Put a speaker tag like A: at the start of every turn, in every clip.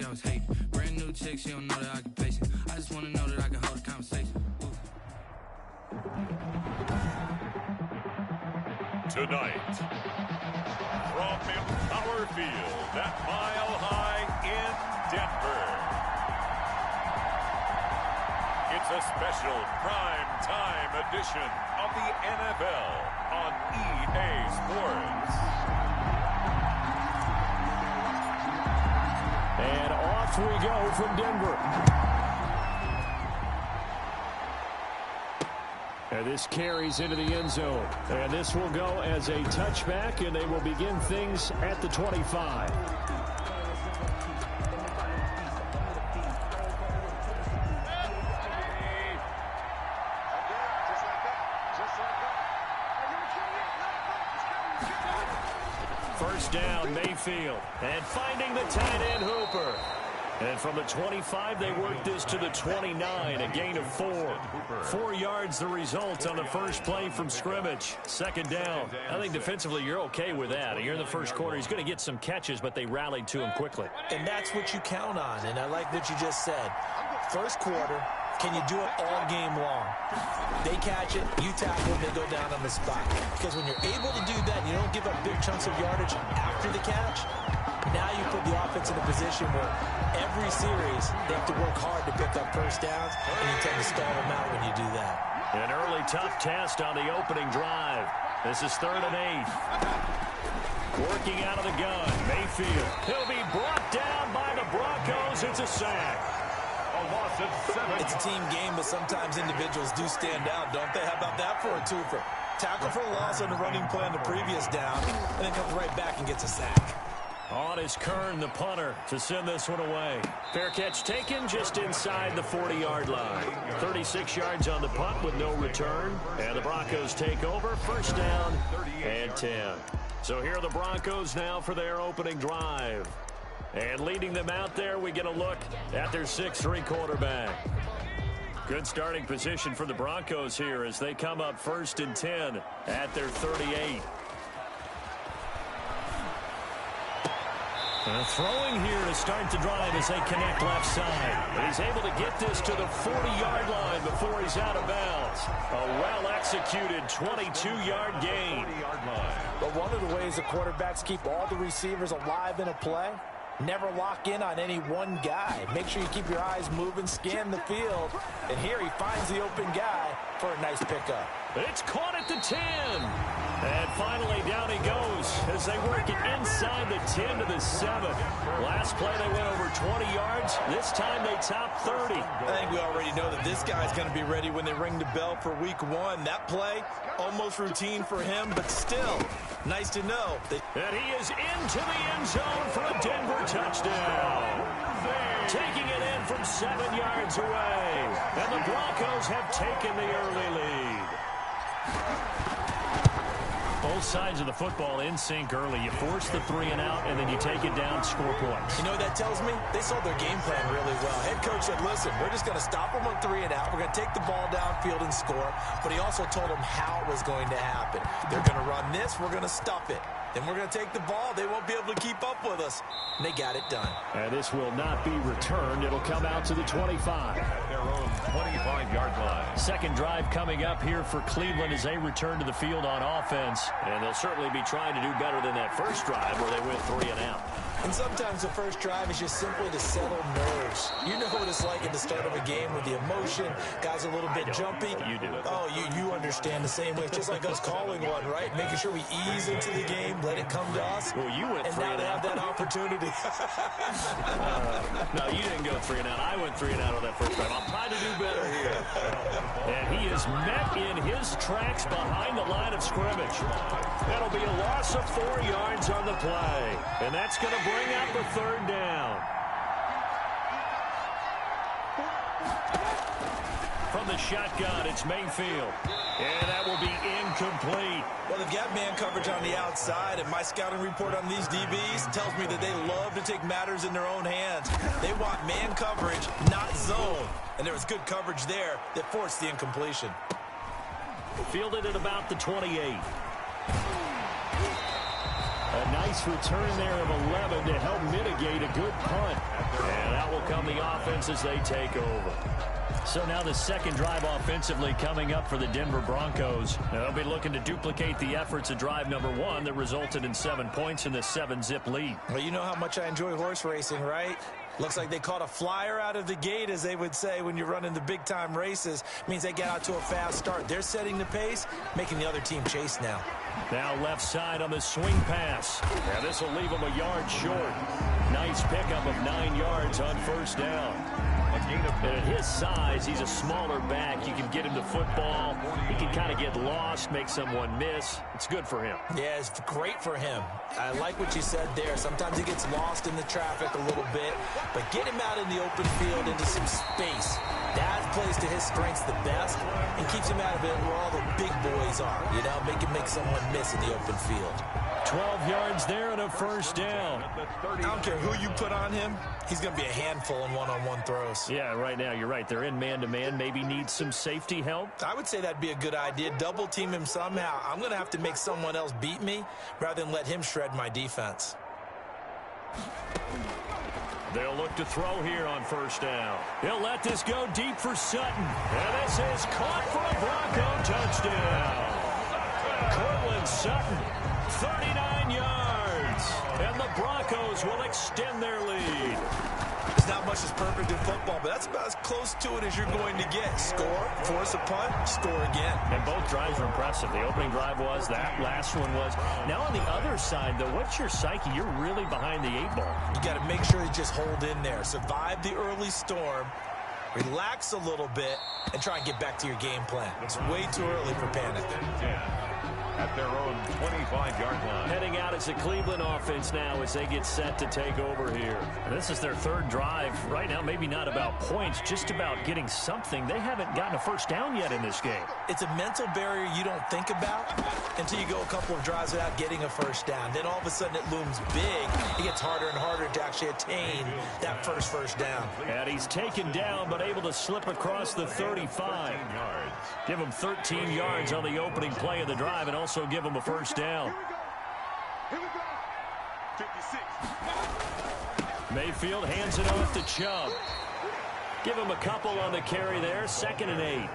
A: she always hate. Brand new chick, she don't know the occupation. I just wanna know that I can hold a conversation.
B: Tonight, from Empower Field at Mile High in Denver, it's a special prime time edition of the NFL on EA Sports.
C: And off we go from Denver. And this carries into the end zone. And this will go as a touchback, and they will begin things at the 25. First down, Mayfield. And finding the tight end, Hooper. And from the 25, they work this to the 29, a gain of 4. 4 yards the result on the first play from scrimmage. Second down. I think defensively you're okay with that. You're in the first quarter. He's going to get some catches, but they rallied to him quickly.
D: And that's what you count on, and I like what you just said. First quarter, can you do it all game long? They catch it, you tackle, they go down on the spot. Because when you're able to do that, you don't give up big chunks of yardage after the catch. Now you put the offense in a position where every series they have to work hard to pick up first downs, and you tend to stall them out when you do that.
C: An early tough test on the opening drive. This is 3rd and 8. Working out of the gun, Mayfield. He'll be brought down by the Broncos. It's a sack.
D: It's a team game, but sometimes individuals do stand out, don't they? How about that for a twofer? Tackle for a loss on the running play on the previous down, and then comes right back and gets a sack.
C: On is Kern, the punter, to send this one away. Fair catch taken just inside the 40-yard line. 36 yards on the punt with no return. And the Broncos take over. First down and 10. So here are the Broncos now for their opening drive. And leading them out there, we get a look at their 6'3" quarterback. Good starting position for the Broncos here as they come up 1st and 10 at their 38. Throwing here to start the drive as they connect left side. But he's able to get this to the 40-yard line before he's out of bounds. A well-executed 22-yard gain.
D: But one of the ways the quarterbacks keep all the receivers alive in a play, never lock in on any one guy. Make sure you keep your eyes moving, scan the field. And here he finds the open guy for a nice pickup.
C: It's caught at the 10. And finally down he goes as they work it inside the 10 to the 7. Last play they went over 20 yards. This time they top 30.
D: I think we already know that this guy's going to be ready when they ring the bell for week 1. That play, almost routine for him, but still, nice to know.
C: And he is into the end zone for a Denver touchdown. Taking it in from 7 yards away. And the Broncos have taken the early lead. Both sides of the football in sync early. You force the 3 and out, and then you take it down, score points.
D: You know what that tells me? They saw their game plan really well. Head coach said, listen, we're just going to stop them on 3 and out. We're going to take the ball downfield and score. But he also told them how it was going to happen. They're going to run this. We're going to stuff it. Then we're going to take the ball. They won't be able to keep up with us. And they got it done.
C: And this will not be returned. It'll come out to the 25.
B: At their own 25-yard line.
C: Second drive coming up here for Cleveland as they return to the field on offense. And they'll certainly be trying to do better than that first drive where they went 3 and out.
D: And sometimes the first drive is just simply to settle nerves. You know what it's like at the start of a game with the emotion. Guys a little bit jumpy.
C: You do it.
D: Oh, you understand the same way. It's just like us calling one, right? Making sure we ease into the game, let it come to us.
C: Well, you went
D: and
C: 3
D: now
C: and
D: they
C: out.
D: have that opportunity.
C: No, you didn't go 3 and out. I went 3 and out on that first drive. I'll try to do better here. And he is met in his tracks behind the line of scrimmage. That'll be a loss of 4 yards on the play. And that's going to bring up a 3rd down. From the shotgun, it's Mayfield. And that will be incomplete.
D: Well, they've got man coverage on the outside, and my scouting report on these DBs tells me that they love to take matters in their own hands. They want man coverage, not zone. And there was good coverage there that forced the incompletion.
C: Fielded at about the 28. A nice return there of 11 to help mitigate a good punt. come the offense as they take over.
E: So now the second drive offensively coming up for the Denver Broncos. They'll be looking to duplicate the efforts of drive number 1 that resulted in 7 points in the 7-zip lead.
D: Well, you know how much I enjoy horse racing, right? Looks like they caught a flyer out of the gate, as they would say when you're running the big-time races. Means they get out to a fast start. They're setting the pace, making the other team chase now.
C: Now left side on the swing pass. And this will leave him a yard short. Nice pickup of 9 yards on first down. And at his size, he's a smaller back. You can get him the football. He can kind of get lost, make someone miss. It's good for him.
D: Yeah, it's great for him. I like what you said there. Sometimes he gets lost in the traffic a little bit, but get him out in the open field into some space. That plays to his strengths the best and keeps him out of it where all the big boys are. You know, make someone miss in the open field.
C: 12 yards there and a first down.
D: I don't care who you put on him. He's going to be a handful in one-on-one throws.
C: Yeah, right now, you're right. They're in man-to-man. Maybe need some safety help.
D: I would say that'd be a good idea. Double team him somehow. I'm going to have to make someone else beat me rather than let him shred my defense.
C: They'll look to throw here on first down. He'll let this go deep for Sutton. And this is caught for a Bronco touchdown. Cortland Sutton, 39 yards. And the Broncos will extend their lead.
D: There's not much that's perfect in football, but that's about as close to it as you're going to get. Score, force a punt, score again.
C: And both drives were impressive. The opening drive was, that last one was. Now on the other side, though, what's your psyche? You're really behind the 8 ball.
D: You got to make sure you just hold in there. Survive the early storm, relax a little bit, and try and get back to your game plan. It's way too early for panic.
B: At their own 25-yard line.
C: Heading out as the Cleveland offense now as they get set to take over here. And this is their third drive. Right now, maybe not about points, just about getting something. They haven't gotten a first down yet in this game.
D: It's a mental barrier you don't think about until you go a couple of drives without getting a first down. Then all of a sudden it looms big. It gets harder and harder to actually attain that first down.
C: And he's taken down but able to slip across the 35. Give him 13 yards on the opening play of the drive and also give him a first down. Mayfield hands it off to Chubb. Give him a couple on the carry there. 2nd and 8.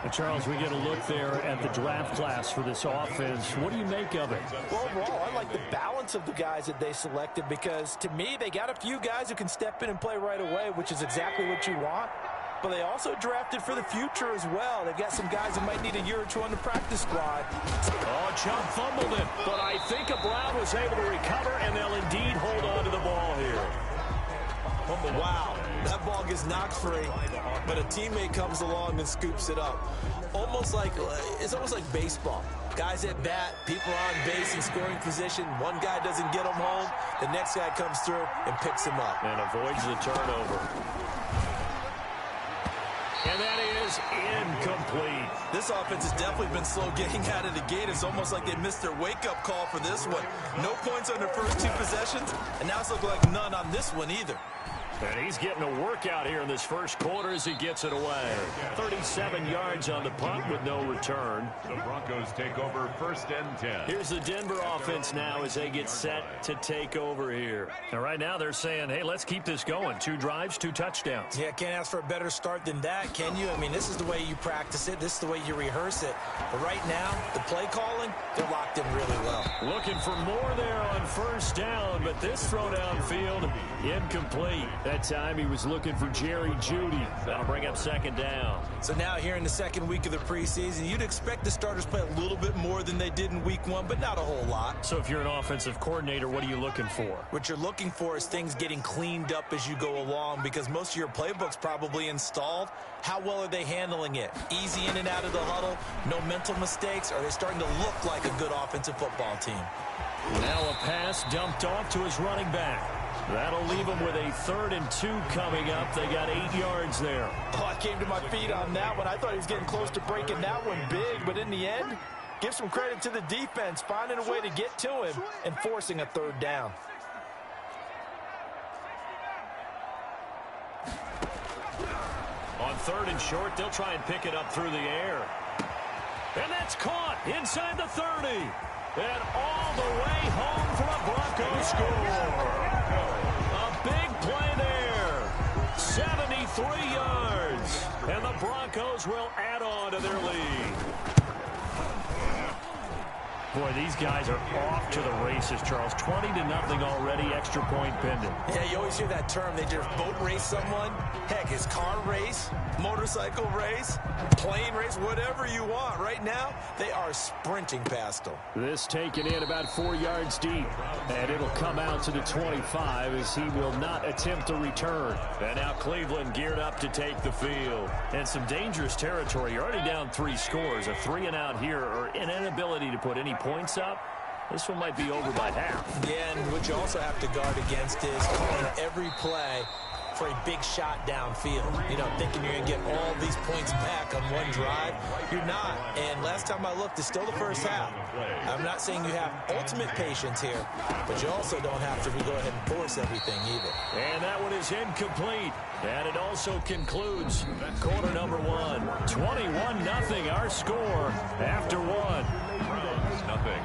E: And Charles, we get a look there at the draft class for this offense. What do you make of it?
D: Well, overall, I like the balance of the guys that they selected because, to me, they got a few guys who can step in and play right away, which is exactly what you want. But they also drafted for the future as well. They've got some guys who might need a year or two on the practice squad.
C: Oh, Chubb fumbled it, but I think Brown was able to recover, and they'll indeed hold on to the ball here.
D: Wow, that ball gets knocked free, but a teammate comes along and scoops it up. It's almost like baseball. Guys at bat, people are on base in scoring position. One guy doesn't get them home. The next guy comes through and picks him up.
C: And avoids the turnover. And that is incomplete.
D: This offense has definitely been slow getting out of the gate. It's almost like they missed their wake-up call for this one. No points on their first 2 possessions, and now it's looking like none on this one either.
C: And he's getting a workout here in this first quarter as he gets it away. 37 yards on the punt with no return.
B: The Broncos take over 1st and 10.
C: Here's the Denver offense now as they get set to take over here. And right now they're saying, hey, let's keep this going. 2 drives, 2 touchdowns.
D: Yeah, can't ask for a better start than that, can you? I mean, this is the way you practice it. This is the way you rehearse it. But right now, the play calling, they're locked in really well.
C: Looking for more there on first down, but this throw downfield, incomplete. That time he was looking for Jerry Jeudy. That'll bring up 2nd down.
D: So now here in the 2nd week of the preseason, you'd expect the starters play a little bit more than they did in week 1, but not a whole lot.
C: So if you're an offensive coordinator, what are you looking for?
D: What you're looking for is things getting cleaned up as you go along because most of your playbook's probably installed. How well are they handling it? Easy in and out of the huddle, no mental mistakes? Are they starting to look like a good offensive football team?
C: Now a pass dumped off to his running back. That'll leave him with a 3rd and 2 coming up. They got 8 yards there.
D: Oh, I came to my feet on that one. I thought he was getting close to breaking that one big, but in the end, give some credit to the defense, finding a way to get to him and forcing a 3rd down.
C: On 3rd and short, they'll try and pick it up through the air. And that's caught inside the 30. And all the way home for a Broncos score. A big play there. 3 yards. And the Broncos will add on to their lead.
E: Boy, these guys are off to the races, Charles. 20-0 already, extra point pending.
D: Yeah, you always hear that term. They just boat race someone. Heck, it's car race, motorcycle race, plane race, whatever you want. Right now, they are sprinting past them.
C: This taken in about 4 yards deep. And it'll come out to the 25 as he will not attempt to return. And now Cleveland geared up to take the field.
E: And some dangerous territory. You're already down 3 scores. A 3-and-out here or an inability to put any points up. This one might be over by half.
D: Yeah, and what you also have to guard against is calling every play for a big shot downfield. You know, thinking you're going to get all these points back on one drive. You're not. And last time I looked, it's still the first half. I'm not saying you have ultimate patience here, but you also don't have to go ahead and force everything either.
C: And that one is incomplete. And it also concludes quarter number 1. 21-0 our score after 1.
B: Nothing.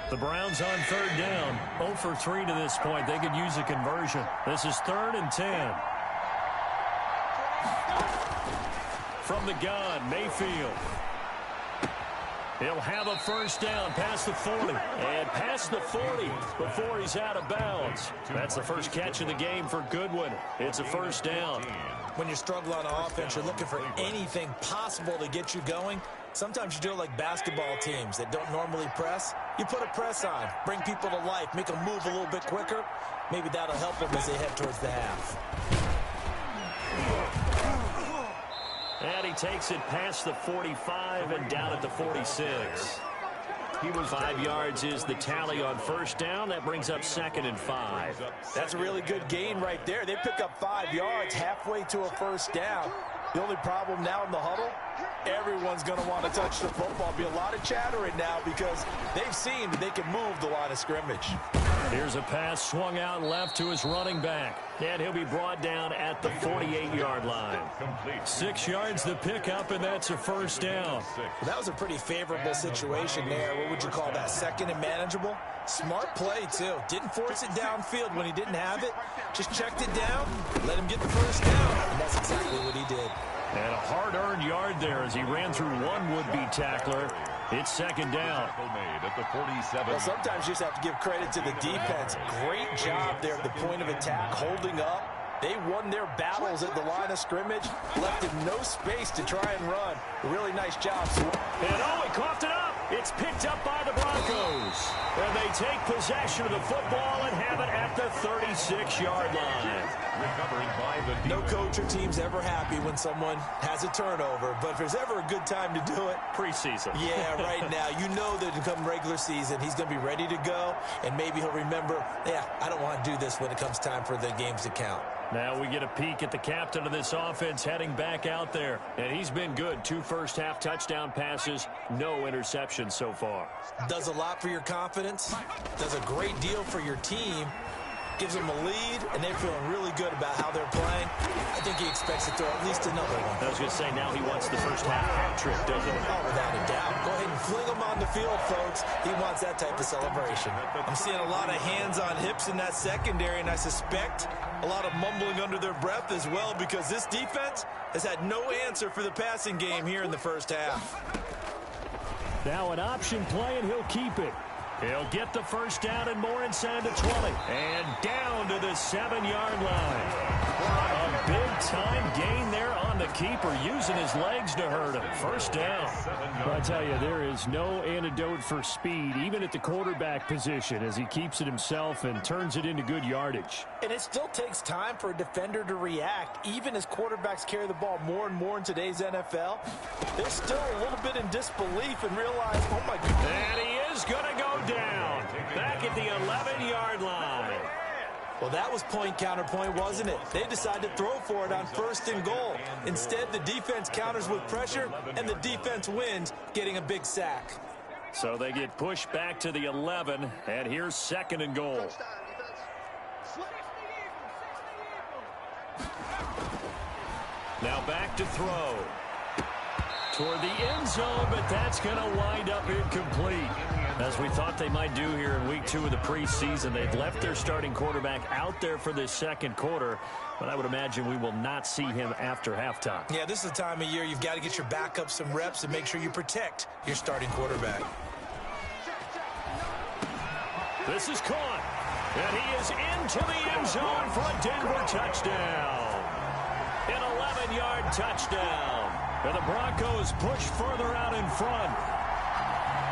E: The Browns on 3rd down. 0 for 3 to this point. They could use a conversion. This is 3rd and 10. From the gun, Mayfield. He'll have a first down past the 40. And past the 40 before he's out of bounds. That's the first catch of the game for Goodwin. It's a first down.
D: When you struggle on offense, you're looking for anything possible to get you going. Sometimes you do it like basketball teams that don't normally press. You put a press on, bring people to life, make them move a little bit quicker. Maybe that'll help them as they head towards the half.
C: And he takes it past the 45 and down at the 46. He was 5 yards is the tally on first down. That brings up 2nd and 5.
D: That's a really good gain right there. They pick up 5 yards halfway to a first down. The only problem now in the huddle, everyone's going to want to touch the football. Be a lot of chattering now because they've seen that they can move the line of scrimmage.
C: Here's a pass swung out left to his running back. And he'll be brought down at the 48-yard line. 6 yards the pickup, and that's a first down.
D: Well, that was a pretty favorable situation there. What would you call that? 2nd and manageable? Smart play, too. Didn't force it downfield when he didn't have it. Just checked it down, let him get the first down. And that's exactly what he did.
E: And a hard-earned yard there as he ran through one would-be tackler. It's 2nd down.
D: Well, sometimes you just have to give credit to the defense. Great job there at the point of attack, holding up. They won their battles at the line of scrimmage, left him no space to try and run. A really nice job.
C: And he coughed it up. It's picked up by the Broncos. And they take possession of the football and have it at the 36-yard line.
D: No coach or team's ever happy when someone has a turnover, but if there's ever a good time to do it,
E: preseason.
D: Yeah, right now. You know that come regular season, he's going to be ready to go, and maybe he'll remember, yeah, I don't want to do this when it comes time for the games to count.
E: Now we get a peek at the captain of this offense heading back out there. And he's been good. 2 first-half touchdown passes, no interceptions so far.
D: Does a lot for your confidence. Does a great deal for your team. Gives them a lead, and they're feeling really good about how they're playing. I think he expects to throw at least another one.
E: I was going to say, now he wants the first-half hat trick, doesn't he?
D: Oh, without a doubt. Go ahead and fling him on the field, folks. He wants that type of celebration. I'm seeing a lot of hands on hips in that secondary, and I suspect a lot of mumbling under their breath as well because this defense has had no answer for the passing game here in the first half.
C: Now an option play, and he'll keep it. He'll get the first down and more inside the 20. And down to the 7-yard line. A big-time gain there on the keeper, using his legs to hurt him. First down.
E: I tell you, there is no antidote for speed, even at the quarterback position, as he keeps it himself and turns it into good yardage.
D: And it still takes time for a defender to react. Even as quarterbacks carry the ball more and more in today's NFL, they're still a little bit in disbelief and realize, oh my goodness.
C: And he is going to go down back at the 11-yard line.
D: Well, that was point counterpoint, wasn't it? They decided to throw for it on 1st and goal. Instead, the defense counters with pressure, and the defense wins, getting a big sack.
C: So they get pushed back to the 11, and here's 2nd and goal. Now back to throw. Toward the end zone, but that's going to wind up incomplete. As we thought they might do here in week 2 of the preseason, they've left their starting quarterback out there for this 2nd quarter, but I would imagine we will not see him after halftime.
D: Yeah, this is the time of year you've got to get your backup some reps and make sure you protect your starting quarterback.
C: This is caught, and he is into the end zone for a Denver touchdown. An 11-yard touchdown. And the Broncos push further out in front.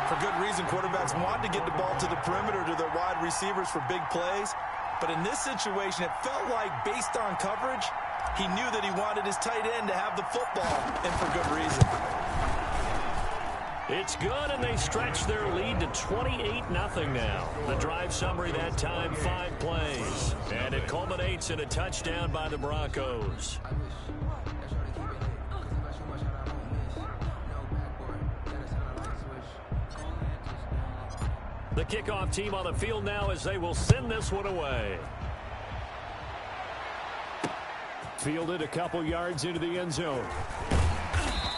D: For good reason, quarterbacks want to get the ball to the perimeter to their wide receivers for big plays. But in this situation, it felt like, based on coverage, he knew that he wanted his tight end to have the football, and for good reason.
C: It's good, and they stretch their lead to 28-0 now. The drive summary that time, 5 plays. And it culminates in a touchdown by the Broncos. The kickoff team on the field now as they will send this one away.
E: Fielded a couple yards into the end zone.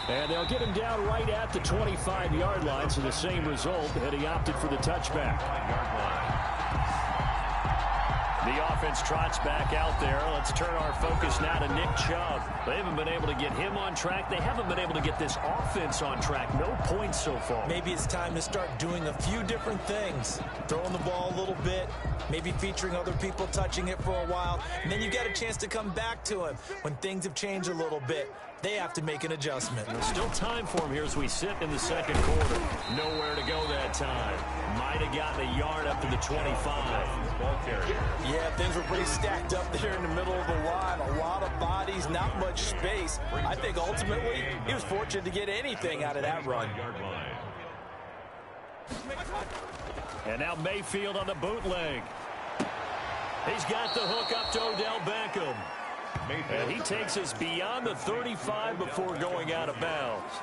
E: And they'll get him down right at the 25-yard line, so the same result, and he opted for the touchback.
C: The offense trots back out there. Let's turn our focus now to Nick Chubb. They haven't been able to get him on track. They haven't been able to get this offense on track. No points so far.
D: Maybe it's time to start doing a few different things. Throwing the ball a little bit, maybe featuring other people touching it for a while, and then you get a chance to come back to him when things have changed a little bit. They have to make an adjustment.
C: There's still time for him here as we sit in the 2nd quarter. Nowhere to go that time. Might have gotten a yard up to the 25.
D: Yeah, things were pretty stacked up there in the middle of the line. A lot of bodies, not much space. I think ultimately he was fortunate to get anything out of that run.
C: And now Mayfield on the bootleg. He's got the hook up to Odell Beckham. And he takes us beyond the 35 before going out of bounds.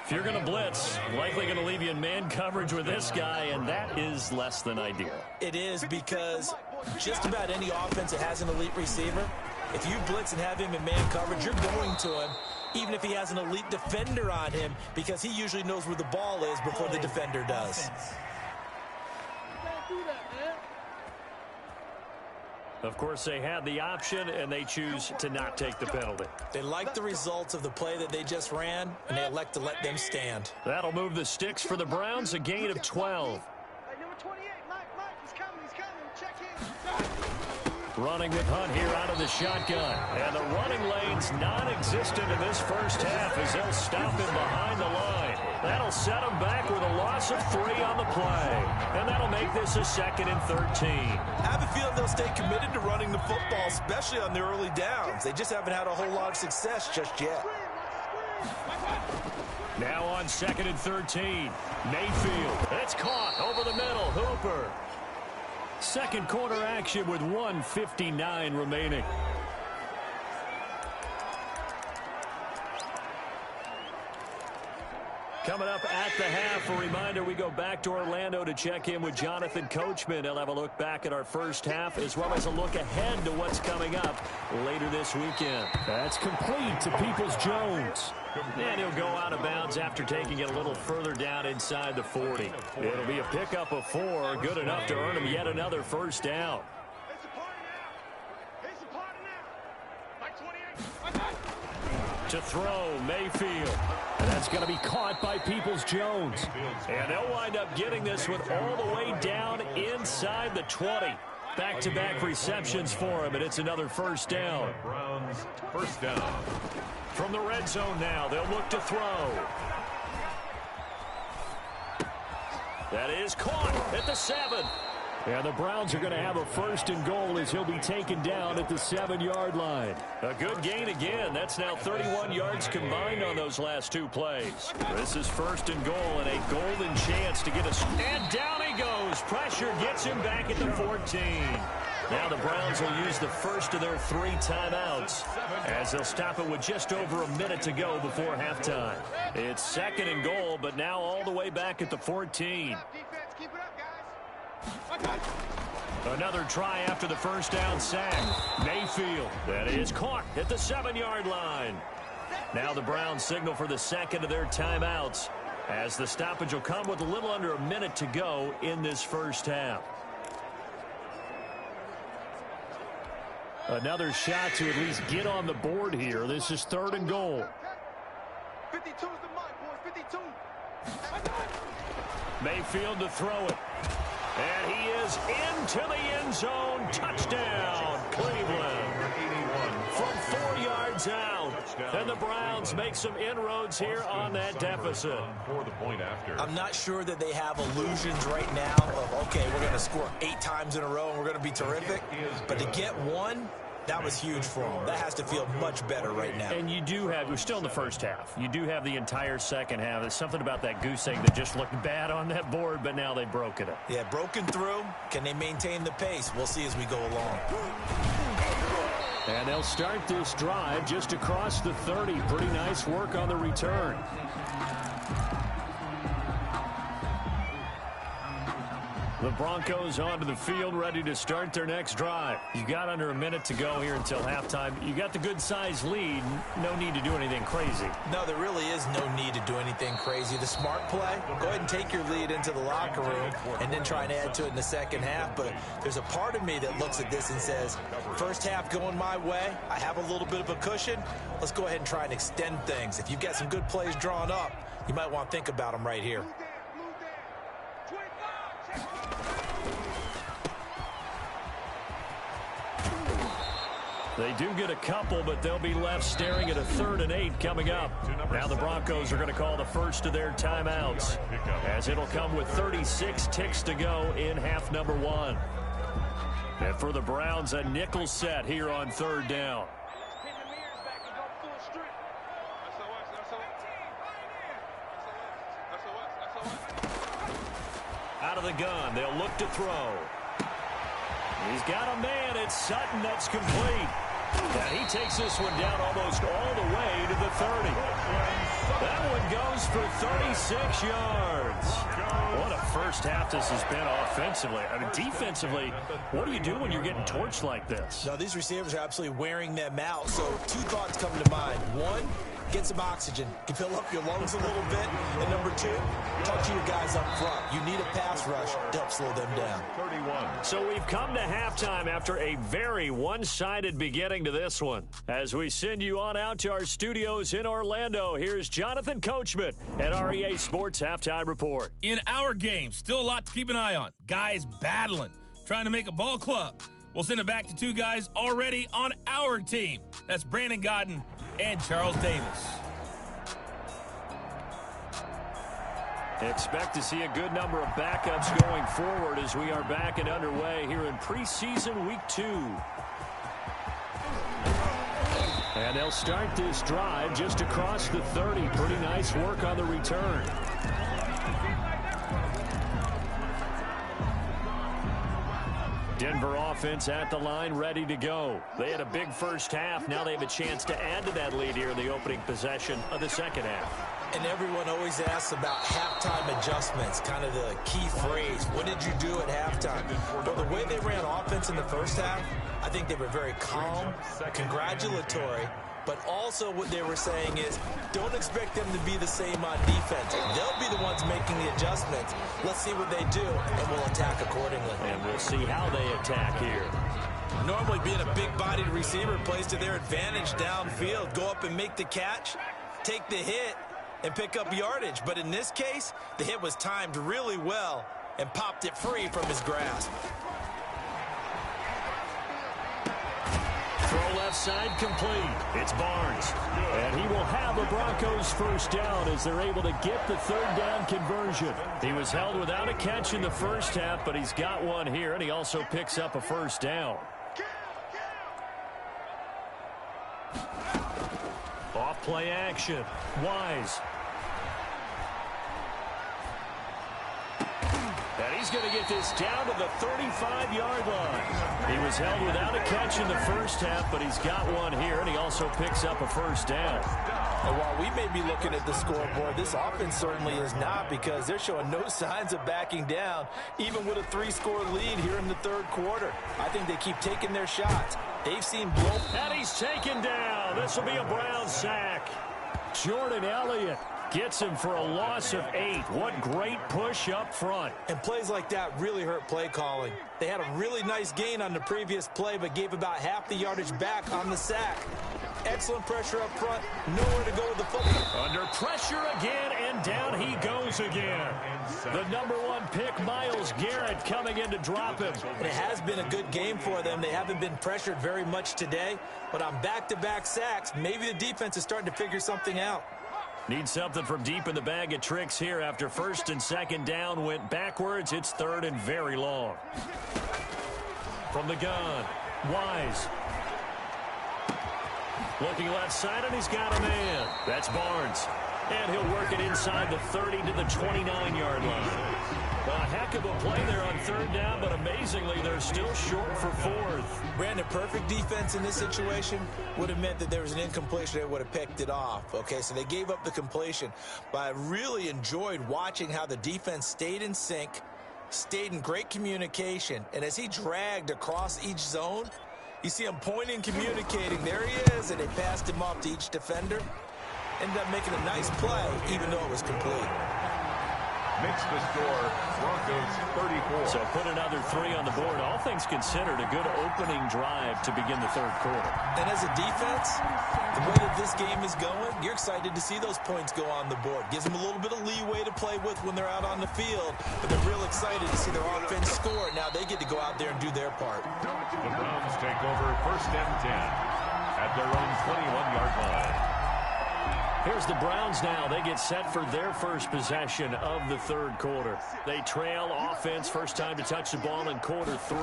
C: If you're going to blitz, likely going to leave you in man coverage with this guy, and that is less than ideal.
D: It is, because just about any offense that has an elite receiver, if you blitz and have him in man coverage, you're going to him, even if he has an elite defender on him, because he usually knows where the ball is before the defender does.
C: Of course, they had the option, and they choose to not take the penalty.
D: They like the results of the play that they just ran, and they elect to let them stand.
C: That'll move the sticks for the Browns, a gain of 12. Running with Hunt here out of the shotgun. And the running lane's non-existent in this first half as they'll stop him behind the line. That'll set him back with a loss of 3 on the play. And that'll make this a 2nd and 13.
D: I have a feeling they'll stay committed to running the football, especially on the early downs. They just haven't had a whole lot of success just yet.
C: Now on 2nd and 13. Mayfield. It's caught over the middle. Hooper. 2nd quarter action with 1:59 remaining. Coming up at the half, a reminder, we go back to Orlando to check in with Jonathan Coachman. He'll have a look back at our first half as well as a look ahead to what's coming up later this weekend.
E: That's complete to Peoples-Jones.
C: And he'll go out of bounds after taking it a little further down inside the 40. It'll be a pickup of 4, good enough to earn him yet another first down. To throw, Mayfield. And that's going to be caught by Peoples-Jones. And they'll wind up getting this one all the way down inside the 20. Back-to-back receptions for him, and it's another first down.
B: Browns first down.
C: From the red zone now, they'll look to throw. That is caught at the 7. And the Browns are going to have a first and goal as he'll be taken down at the 7-yard line. A good gain again. That's now 31 yards combined on those last 2 plays. This is first and goal and a golden chance to get us. And down he goes. Pressure gets him back at the 14. Now the Browns will use the first of their 3 timeouts as they'll stop it with just over a minute to go before halftime. It's second and goal, but now all the way back at the 14. Another try after the first down sack. Mayfield, that is caught at the 7-yard line. Now the Browns signal for the second of their timeouts as the stoppage will come with a little under a minute to go in this first half. Another shot to at least get on the board here. This is third and goal.
F: 52 is the mark, boys. 52.
C: Mayfield to throw it. And he is into the end zone. Touchdown, Cleveland. From 4 yards out. And the Browns make some inroads here on that deficit.
D: I'm not sure that they have illusions right now of, okay, we're going to score 8 times in a row and we're going to be terrific. But to get one, that was huge for them. That has to feel much better right now.
C: And you do have, we're still in the first half. You do have the entire second half. There's something about that goose egg that just looked bad on that board, but now they've broken it.
D: Yeah, broken through. Can they maintain the pace? We'll see as we go along.
C: And they'll start this drive just across the 30. Pretty nice work on the return. The Broncos onto the field, ready to start their next drive. You got under a minute to go here until halftime. You got the good-sized lead. No need to do anything crazy.
D: No, there really is no need to do anything crazy. The smart play, go ahead and take your lead into the locker room and then try and add to it in the second half. But there's a part of me that looks at this and says, first half going my way, I have a little bit of a cushion. Let's go ahead and try and extend things. If you've got some good plays drawn up, you might want to think about them right here.
C: They do get a couple, but they'll be left staring at a 3rd and 8 coming up. Now the Broncos are going to call the first of their timeouts, as it'll come with 36 ticks to go in half number 1. And for the Browns, a nickel set here on 3rd down. Out of the gun, they'll look to throw. He's got a man. It's Sutton. That's complete. And he takes this one down almost all the way to the 30. That one goes for 36 yards. What a first half this has been offensively. I mean, defensively, what do you do when you're getting torched like this?
D: No, these receivers are absolutely wearing them out. So 2 thoughts come to mind. One, get some oxygen. You fill up your lungs a little bit. And number 2, talk to your guys up front. You need a pass rush to help slow them down.
B: 31.
C: So we've come to halftime after a very one-sided beginning to this one. As we send you on out to our studios in Orlando, here's Jonathan Coachman at REA Sports Halftime Report.
G: In our game, still a lot to keep an eye on. Guys battling, trying to make a ball club. We'll send it back to 2 guys already on our team. That's Brandon Godden and Charles Davis.
C: Expect to see a good number of backups going forward as we are back and underway here in preseason week 2. And they'll start this drive just across the 30. Pretty nice work on the return. Denver offense at the line, ready to go. They had a big first half. Now they have a chance to add to that lead here in the opening possession of the second half.
D: And everyone always asks about halftime adjustments, kind of the key phrase. What did you do at halftime? Well, the way they ran offense in the first half, I think they were very calm, congratulatory, but also what they were saying is don't expect them to be the same on defense. They'll be the ones making the adjustments. Let's see what they do, and we'll attack accordingly.
C: And we'll see how they attack here.
D: Normally being a big-bodied receiver plays to their advantage downfield. Go up and make the catch, take the hit, and pick up yardage. But in this case, the hit was timed really well and popped it free from his grasp.
C: Throw left side complete. It's Barnes. And he will have a Broncos first down as they're able to get the third down conversion. He was held without a catch in the first half, but he's got one here, and he also picks up a first down. Off play action. Wise. And he's going to get this down to the 35-yard line. He was held without a catch in the first half, but he's got one here, and he also picks up a first down.
D: And while we may be looking at the scoreboard, this offense certainly is not, because they're showing no signs of backing down, even with a 3-score lead here in the third quarter. I think they keep taking their shots. They've seen blow.
C: And he's taken down. This will be a Brown sack. Jordan Elliott gets him for a loss of 8. What great push up front.
D: And plays like that really hurt play calling. They had a really nice gain on the previous play, but gave about half the yardage back on the sack. Excellent pressure up front. Nowhere to go with the football.
C: Under pressure again, and down he goes again. The #1 pick, Myles Garrett, coming in to drop him.
D: And it has been a good game for them. They haven't been pressured very much today, but on back-to-back sacks, maybe the defense is starting to figure something out.
C: Need something from deep in the bag of tricks here. After first and second down went backwards, it's third and very long. From the gun, Wise. Looking left side, and he's got a man. That's Barnes. And he'll work it inside the 30 to the 29-yard line. A heck of a play there on third down, but amazingly, they're still short for fourth.
D: Brandon, perfect defense in this situation would have meant that there was an incompletion. They would have picked it off. Okay, so they gave up the completion. But I really enjoyed watching how the defense stayed in sync, stayed in great communication. And as he dragged across each zone, you see him pointing, communicating. There he is, and they passed him off to each defender. Ended up making a nice play, even though it was complete.
B: Makes the score Broncos 34.
C: So put another 3 on the board. All things considered, a good opening drive to begin the third quarter.
D: And as a defense, the way that this game is going, you're excited to see those points go on the board. Gives them a little bit of leeway to play with when they're out on the field, but they're real excited to see their offense score. Now they get to go out there and do their part.
B: The Browns take over first and 10 at their own 21-yard line.
C: Here's the Browns now. They get set for their first possession of the third quarter. They trail offense, first time to touch the ball in quarter 3,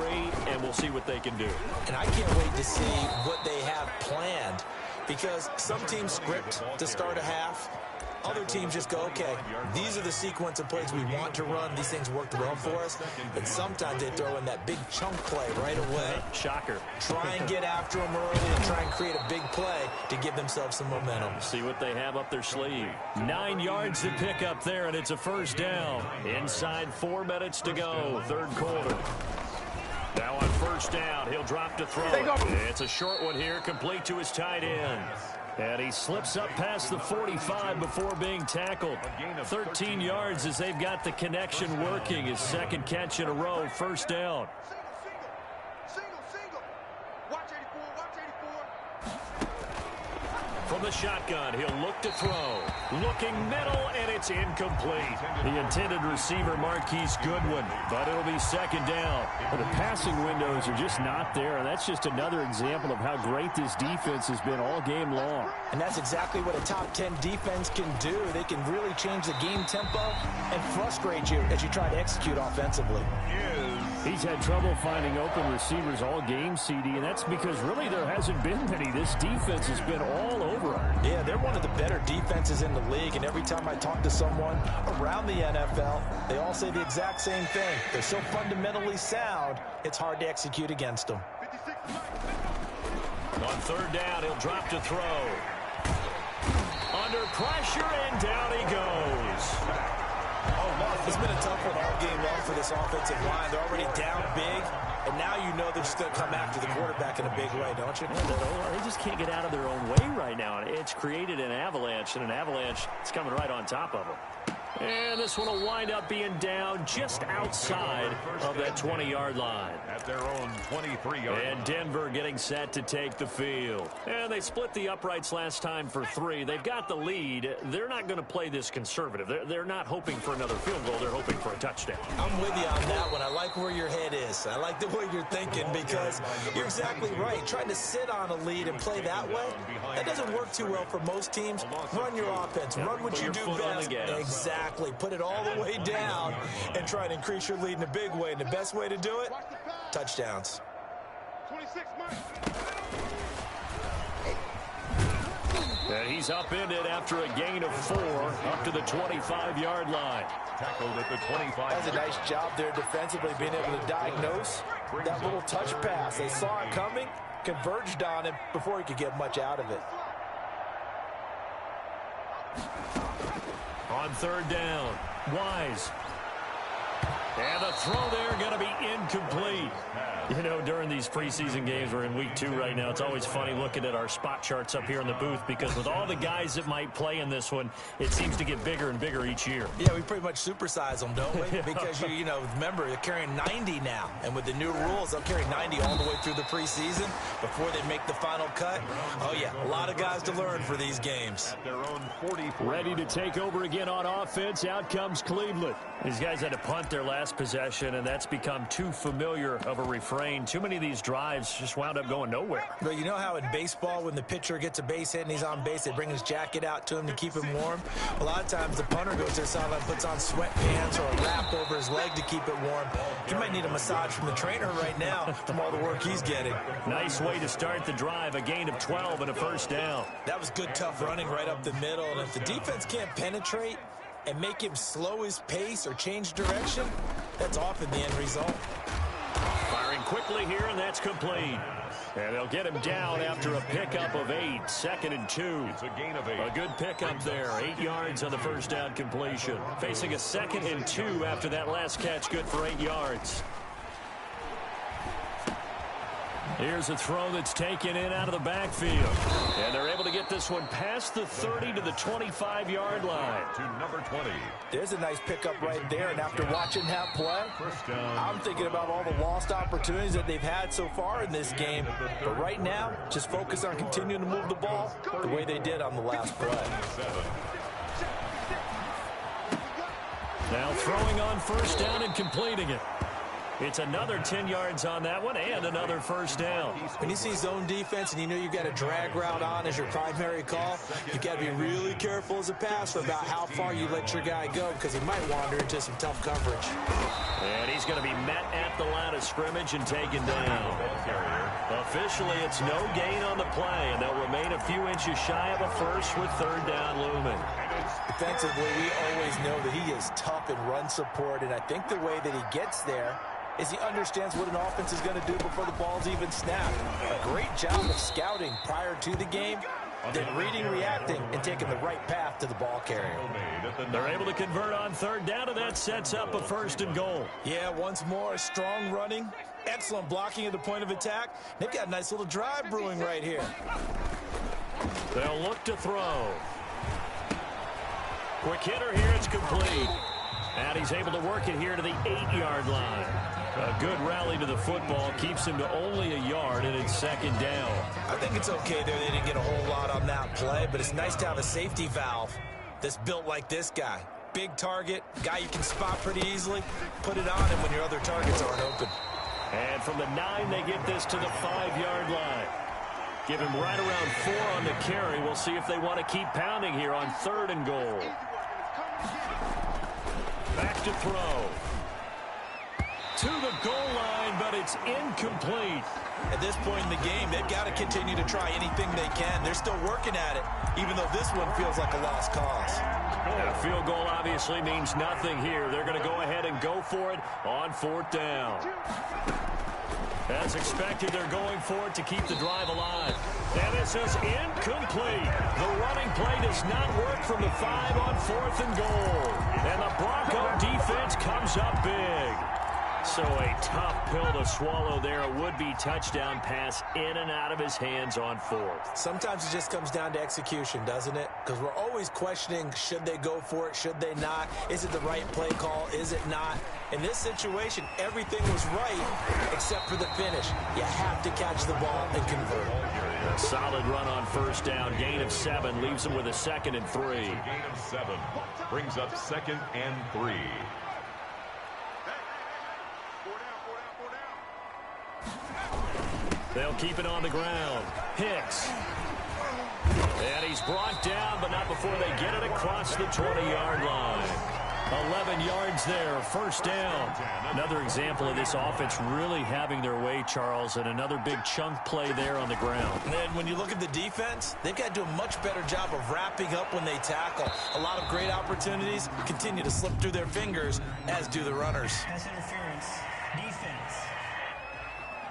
C: and we'll see what they can do.
D: And I can't wait to see what they have planned, because some teams script to start a half. Other teams just go, okay, these are the sequence of plays we want to run. These things worked well for us. And sometimes they throw in that big chunk play right away.
C: Shocker.
D: Try and get after them early and try and create a big play to give themselves some momentum.
C: See what they have up their sleeve. 9 yards to pick up there, and it's a first down. Inside 4 minutes to go, third quarter. Now on first down, he'll drop to throw. It's a short one here, complete to his tight end. And he slips up past the 45 before being tackled. 13 yards as they've got the connection working. His second catch in a row, first down.
F: Single. Watch 84.
C: From the shotgun, he'll look to throw. Looking middle, and it's incomplete. The intended receiver, Marquise Goodwin, but it'll be second down.
E: Well, the passing windows are just not there, and that's just another example of how great this defense has been all game long.
D: And that's exactly what a top 10 defense can do. They can really change the game tempo and frustrate you as you try to execute offensively.
E: He's had trouble finding open receivers all game, CD, and that's because really there hasn't been many. This defense has been all over him.
D: Yeah, they're one of the better defenses in the league, and every time I talk to someone around the NFL, they all say the exact same thing. They're so fundamentally sound, it's hard to execute against them.
C: On third down, he'll drop to throw. Under pressure, and down he goes.
D: It's been a tough one all game long for this offensive line. They're already down big, and now you know they're just going to come after the quarterback in a big way, don't you?
C: They just can't get out of their own way right now. It's created an avalanche, and an avalanche is coming right on top of them. And this one will wind up being down just outside of that 20-yard line.
B: At their own 23-yard
C: And Denver getting set to take the field. And they split the uprights last time for 3. They've got the lead. They're not going to play this conservative. They're not hoping for another field goal. They're hoping for a touchdown.
D: I'm with you on that one. I like where your head is. I like the way you're thinking because you're exactly right. Trying to sit on a lead and play that way, that doesn't work too well for most teams. Run your offense. Run what you do best. Exactly. Put it all the way down and try to increase your lead in a big way. And the best way to do it, touchdowns.
F: 26 Mike.
C: And he's upended after a gain of 4 up to the 25-yard line.
B: tackled at the 25.
D: That's a nice job there defensively, being able to diagnose that little touch pass. They saw it coming, converged on him before he could get much out of it.
C: On 3rd down, Wise. And the throw there going to be incomplete. You know, during these preseason games, we're in week 2 right now. It's always funny looking at our spot charts up here in the booth because with all the guys that might play in this one, it seems to get bigger and bigger each year.
D: Yeah, we pretty much supersize them, don't we? Because, you know, remember, they're carrying 90 now. And with the new rules, they'll carry 90 all the way through the preseason before they make the final cut. Oh, yeah, a lot of guys to learn for these games.
B: Their own 44.
C: Ready to take over again on offense. Out comes Cleveland. These guys had to punt their last possession, and that's become too familiar of a refrain. Too many of these drives just wound up going nowhere.
D: But you know how in baseball, when the pitcher gets a base hit and he's on base, they bring his jacket out to him to keep him warm? A lot of times the punter goes to the sideline, puts on sweatpants or a wrap over his leg to keep it warm. You might need a massage from the trainer right now from all the work he's getting.
C: Nice way to start the drive, a gain of 12 and a first down.
D: That was good, tough running right up the middle. And if the defense can't penetrate and make him slow his pace or change direction, that's often the end result.
C: Firing quickly here, and that's complete. And they'll get him down after a pickup of 8, 2nd and 2.
B: It's a gain of 8.
C: A good pickup there, 8 yards on the first down completion. Facing a 2nd and 2 after that last catch, good for 8 yards. Here's a throw that's taken in out of the backfield. And they're able to get this one past the 30 to the 25-yard line.
B: To number 20.
D: There's a nice pickup right there. And after watching that play,
B: First down.
D: I'm thinking about all the lost opportunities that they've had so far in this game. But right now, just focus on continuing to move the ball the way they did on the last play.
B: 7.
C: Now throwing on first down and completing it. It's another 10 yards on that one and another first down.
D: When you see zone defense and you know you've got a drag route on as your primary call, you've got to be really careful as a passer about how far you let your guy go because he might wander into some tough coverage.
C: And he's going to be met at the line of scrimmage and taken down. Officially, it's no gain on the play, and they'll remain a few inches shy of a first with 3rd down looming.
D: Defensively, we always know that he is tough in run support, and I think the way that he gets there is he understands what an offense is going to do before the ball's even snapped. A great job of scouting prior to the game, then reading, reacting, and taking the right path to the ball carrier.
C: They're able to convert on 3rd down, and that sets up a 1st and goal.
D: Yeah, once more, strong running, excellent blocking at the point of attack. They've got a nice little drive brewing right here.
C: They'll look to throw. Quick hitter here, it's complete. And he's able to work it here to the 8-yard line. A good rally to the football keeps him to only a yard, and it's 2nd down.
D: I think it's okay there. They didn't get a whole lot on that play, but it's nice to have a safety valve that's built like this guy. Big target, guy you can spot pretty easily. Put it on him when your other targets aren't open.
C: And from the 9, they get this to the 5-yard line. Give him right around 4 on the carry. We'll see if they want to keep pounding here on 3rd and goal. Back to throw. To the goal line, but it's incomplete.
D: At this point in the game, they've got to continue to try anything they can. They're still working at it, even though this one feels like a lost cause.
C: And a field goal obviously means nothing here. They're going to go ahead and go for it on 4th down. As expected, they're going for it to keep the drive alive. And this is incomplete. The running play does not work from the 5 on 4th and goal. And the Bronco defense comes up big. So a tough pill to swallow there. A would-be touchdown pass in and out of his hands on fourth.
D: Sometimes it just comes down to execution, doesn't it? Because we're always questioning, should they go for it, should they not? Is it the right play call, is it not? In this situation, everything was right except for the finish. You have to catch the ball and convert.
C: A solid run on first down. Gain of 7 leaves him with a 2nd and 3.
B: Gain of 7 brings up 2nd and 3.
C: They'll keep it on the ground. Hicks. And he's brought down, but not before they get it across the 20-yard line. 11 yards there, first down. Another example of this offense really having their way, Charles, and another big chunk play there on the ground.
D: And when you look at the defense, they've got to do a much better job of wrapping up when they tackle. A lot of great opportunities continue to slip through their fingers, as do the runners.
H: Pass interference. Defense.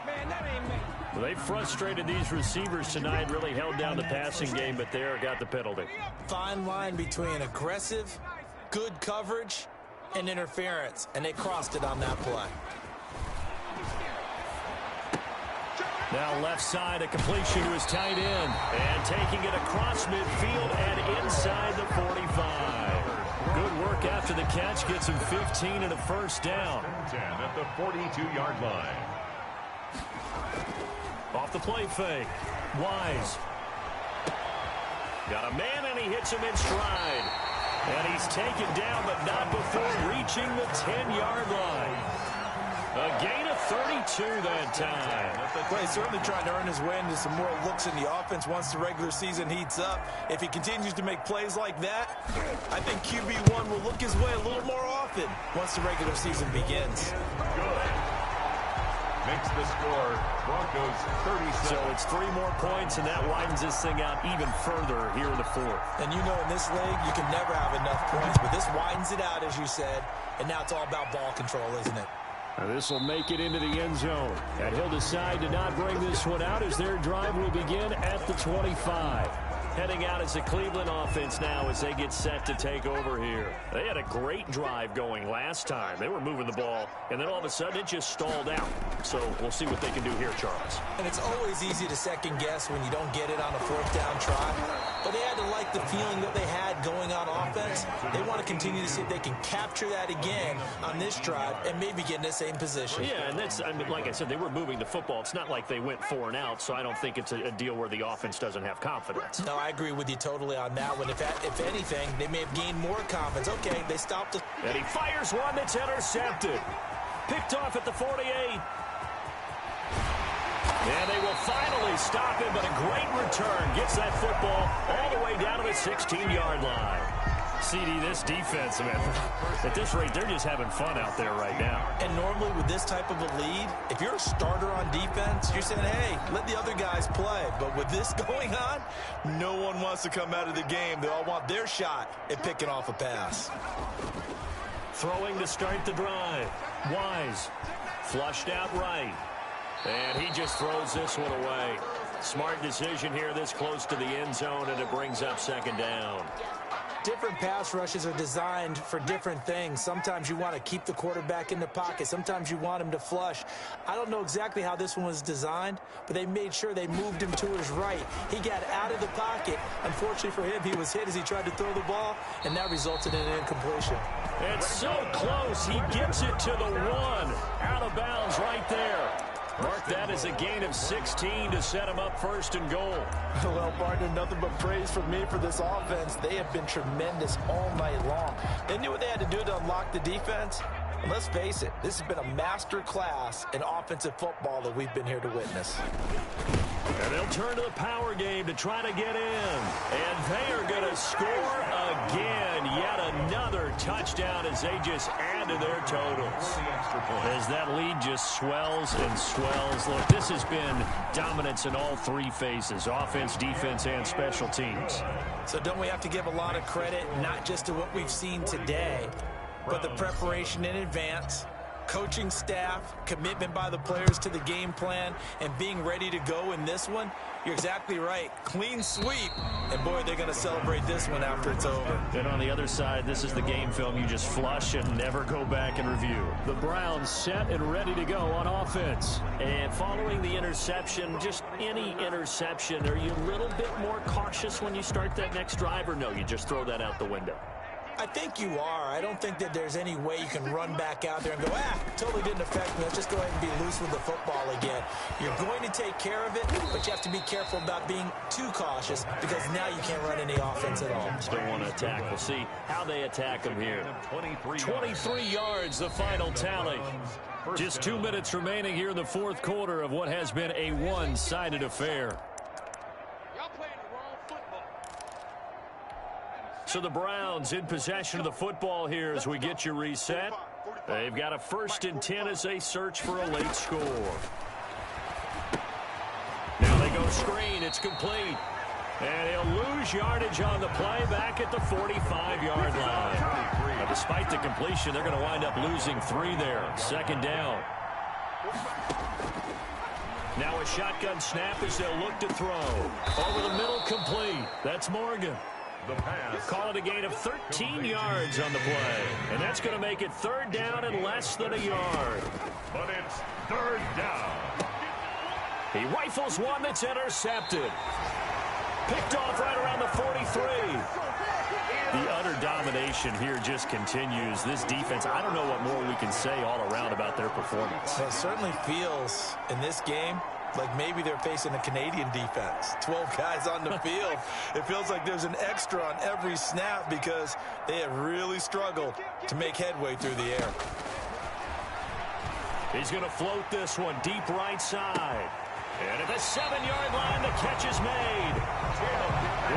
F: Man, that ain't me.
C: Well, they frustrated these receivers tonight, really held down the passing game, but there got the penalty.
D: Fine line between aggressive, good coverage, and interference, and they crossed it on that play.
C: Now left side, a completion to his tight end, and taking it across midfield and inside the 45. Good work after the catch, gets him 15 and a first down.
B: 10 at the 42-yard line.
C: Off the play fake. Wise. Got a man, and he hits him in stride. And he's taken down, but not before reaching the 10-yard line. A gain of 32 that time.
D: Well, he's certainly trying to earn his way into some more looks in the offense once the regular season heats up. If he continues to make plays like that, I think QB1 will look his way a little more often once the regular season begins.
B: Good. Makes the score Broncos 37.
C: So it's 3 more points, and that widens this thing out even further here in the fourth.
D: And you know in this league, you can never have enough points, but this widens it out, as you said, and now it's all about ball control, isn't it?
C: Now this will make it into the end zone. And he'll decide to not bring this one out as their drive will begin at the 25. Heading out as a Cleveland offense now as they get set to take over here. They had a great drive going last time. They were moving the ball, and then all of a sudden it just stalled out. So we'll see what they can do here, Charles.
D: And it's always easy to second guess when you don't get it on a 4th down try. But they had to like the feeling that they had going on offense. They want to continue to see if they can capture that again on this drive and maybe get in the same position.
C: Yeah, and that's, I mean, like I said, they were moving the football. It's not like they went 4 and out, so I don't think it's a deal where the offense doesn't have confidence.
D: No, I agree with you totally on that one. If anything, they may have gained more confidence. Okay, they stopped it.
C: And he fires one that's intercepted. Picked off at the 48. And they will finally stop him, but a great return. Gets that football all the way down to the 16-yard line. CD, this defense, man, at this rate, they're just having fun out there right now.
D: And normally with this type of a lead, if you're a starter on defense, you're saying, hey, let the other guys play. But with this going on, no one wants to come out of the game. They all want their shot at picking off a pass.
C: Throwing to start the drive. Wise. Flushed out right. And he just throws this one away. Smart decision here this close to the end zone, and it brings up 2nd down.
D: Different pass rushes are designed for different things. Sometimes you want to keep the quarterback in the pocket. Sometimes you want him to flush. I don't know exactly how this one was designed, but they made sure they moved him to his right. He got out of the pocket. Unfortunately for him, he was hit as he tried to throw the ball, and that resulted in an incompletion.
C: It's so close. He gets it to the 1. Out of bounds right there. Mark that as a gain of 16 to set him up 1st and goal.
D: Well, partner, nothing but praise from me for this offense. They have been tremendous all night long. They knew what they had to do to unlock the defense. And let's face it, this has been a master class in offensive football that we've been here to witness.
C: And they'll turn to the power game to try to get in. And they are going to score again. Yet another touchdown as they just add to their totals. As that lead just swells and swells. Look, this has been dominance in all 3 phases. Offense, defense, and special teams.
D: So don't we have to give a lot of credit, not just to what we've seen today, but the preparation in advance coaching staff, commitment by the players to the game plan, and being ready to go in this one, you're exactly right. Clean sweep. And, boy, they're going to celebrate this one after it's over.
C: Then on the other side, this is the game film you just flush and never go back and review. The Browns set and ready to go on offense. And following the interception, just any interception, are you a little bit more cautious when you start that next drive, or no, you just throw that out the window?
D: I think you are. I don't think that there's any way you can run back out there and go, totally didn't affect me. Let's just go ahead and be loose with the football again. You're going to take care of it, but you have to be careful about being too cautious because now you can't run any offense at all.
C: Still want to attack. We'll see how they attack him here. 23 yards, the final tally. Just 2 minutes remaining here in the fourth quarter of what has been a one-sided affair. So the Browns in possession of the football here as we get you reset. They've got a 1st and 10 as they search for a late score. Now they go screen. It's complete. And he'll lose yardage on the play back at the 45-yard line. Now, despite the completion, they're going to wind up losing 3 there. 2nd down. Now a shotgun snap as they'll look to throw. Over the middle, complete. That's Morgan. Call it a gain of 13 yards on the play. And that's going to make it 3rd down and less than a yard.
B: But it's 3rd down.
C: He rifles one that's intercepted. Picked off right around the 43. The utter domination here just continues. This defense, I don't know what more we can say all around about their performance.
D: It certainly feels in this game like maybe they're facing a Canadian defense. 12 guys on the field. It feels like there's an extra on every snap because they have really struggled to make headway through the air.
C: He's going to float this one deep right side. And at the 7-yard line, the catch is made.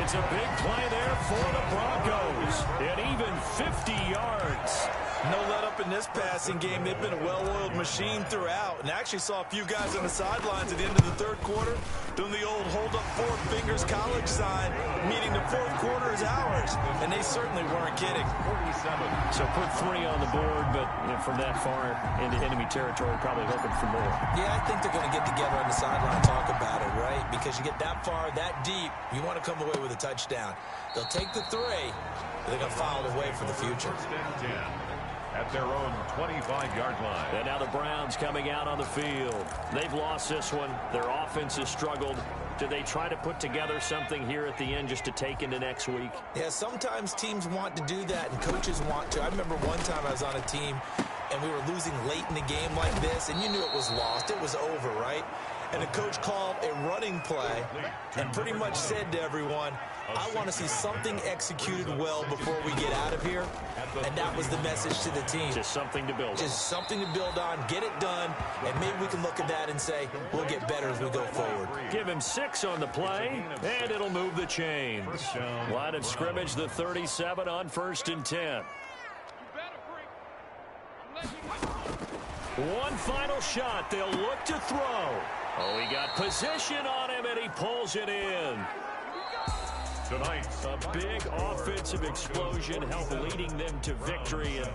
C: It's a big play there for the Broncos. And even 50 yards.
D: No let up in this passing game. They've been a well-oiled machine throughout. And I actually saw a few guys on the sidelines at the end of the 3rd quarter doing the old hold up 4 fingers college sign, meaning the 4th quarter is ours. And they certainly weren't kidding.
C: So put 3 on the board, but from that far into enemy territory, probably hoping for more.
D: Yeah, I think they're going to get together on the sideline and talk about it, right? Because you get that far, that deep, you want to come away with a touchdown. They'll take the 3, but they're going to file it away for the future.
B: At their own 25-yard line.
C: And now the Browns coming out on the field. They've lost this one. Their offense has struggled. Do they try to put together something here at the end just to take into next week?
D: Yeah, sometimes teams want to do that and coaches want to. I remember one time I was on a team and we were losing late in the game like this, and you knew it was lost. It was over, right? And the coach called a running play and pretty much said to everyone, I want to see something executed well before we get out of here. And that was the message to the team.
C: Just something to build on.
D: Just something to build on, get it done, and maybe we can look at that and say, we'll get better as we go forward.
C: Give him 6 on the play, and it'll move the chains. Line of scrimmage, the 37 on 1st and 10. One final shot. They'll look to throw. Oh, he got position on him, and he pulls it in.
B: Tonight,
C: a big offensive explosion helped leading them to victory. And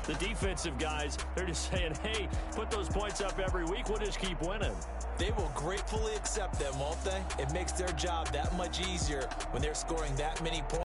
C: the defensive guys, they're just saying, hey, put those points up every week. We'll just keep winning.
D: They will gratefully accept them, won't they? It makes their job that much easier when they're scoring that many points.